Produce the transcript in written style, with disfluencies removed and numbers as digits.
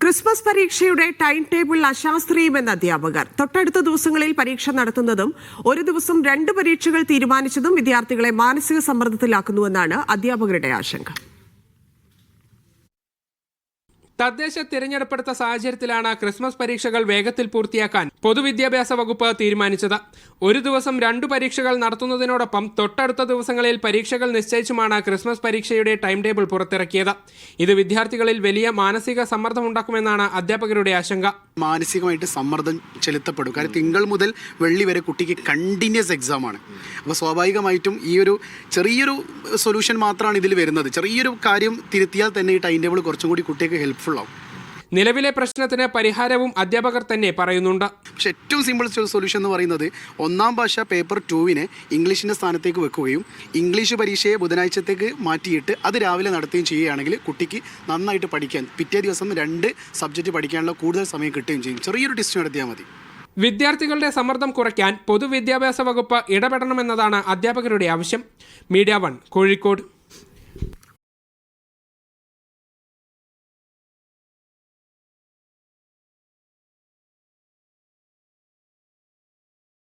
Christmas പരീക്ഷയുടെ time table അശാസ്ത്രീയമെന്ന് അധ്യാപകർ. തൊട്ടടുത്ത ദിവസങ്ങളിൽ പരീക്ഷ നടത്തുന്നതും ഒരു ദിവസം 2 പരീക്ഷകൾ തീരുമാനിച്ചതും വിദ്യാർത്ഥികളെ മാനസിക സമ്മർദ്ദത്തിലാക്കുന്നുവെന്നാണ് അധ്യാപകരുടെ ആശങ്ക. തദ്ദേശ തിരഞ്ഞെടുപ്പെടുത്ത സാഹചര്യത്തിലാണ് ക്രിസ്മസ് പരീക്ഷകൾ വേഗത്തിൽ പൂർത്തിയാക്കാൻ പൊതുവിദ്യാഭ്യാസ വകുപ്പ് തീരുമാനിച്ചത്. ഒരു ദിവസം 2 പരീക്ഷകൾ നടത്തുന്നതിനോടൊപ്പം തൊട്ടടുത്ത ദിവസങ്ങളിൽ പരീക്ഷകൾ നിശ്ചയിച്ചുമാണ് ക്രിസ്മസ് പരീക്ഷയുടെ ടൈം ടേബിൾ പുറത്തിറക്കിയത്. ഇത് വിദ്യാർത്ഥികളിൽ വലിയ മാനസിക സമ്മർദ്ദമുണ്ടാക്കുമെന്നാണ് അധ്യാപകരുടെ ആശങ്ക. മാനസികമായിട്ട് സമ്മർദ്ദം ചെലുത്തപ്പെടും. കാരണം തിങ്കൾ മുതൽ വെള്ളി വരെ കുട്ടിക്ക് കണ്ടിന്യൂസ് എക്സാം ആണ്. അപ്പോൾ സ്വാഭാവികമായിട്ടും ഈ ഒരു ചെറിയൊരു സൊല്യൂഷൻ മാത്രമാണ് ഇതിൽ വരുന്നത്. ചെറിയൊരു കാര്യം തിരുത്തിയാൽ തന്നെ ഈ ടൈം ടേബിൾ കുറച്ചും കൂടി കുട്ടിക്ക് ഹെൽപ്ഫുൾ ആവും. നിലവിലെ പ്രശ്നത്തിന് പരിഹാരവും അധ്യാപകർ തന്നെ പറയുന്നുണ്ട്. പക്ഷേ ഏറ്റവും സിമ്പിൾ സൊല്യൂഷൻ എന്ന് പറയുന്നത് 1ാം ഭാഷ പേപ്പർ 2 ഇംഗ്ലീഷിൻ്റെ സ്ഥാനത്തേക്ക് വെക്കുകയും ഇംഗ്ലീഷ് പരീക്ഷയെ ബുധനാഴ്ചത്തേക്ക് മാറ്റിയിട്ട് അത് രാവിലെ നടത്തുകയും ചെയ്യുകയാണെങ്കിൽ കുട്ടിക്ക് നന്നായിട്ട് പഠിക്കാൻ പിറ്റേ ദിവസം 2 സബ്ജക്റ്റ് പഠിക്കാനുള്ള കൂടുതൽ സമയം കിട്ടുകയും ചെയ്യും. ചെറിയൊരു ടെസ്റ്റ് നടത്തിയാൽ മതി. വിദ്യാർത്ഥികളുടെ സമ്മർദ്ദം കുറയ്ക്കാൻ പൊതുവിദ്യാഭ്യാസ വകുപ്പ് ഇടപെടണമെന്നതാണ് അധ്യാപകരുടെ ആവശ്യം. മീഡിയ 1 കോഴിക്കോട്.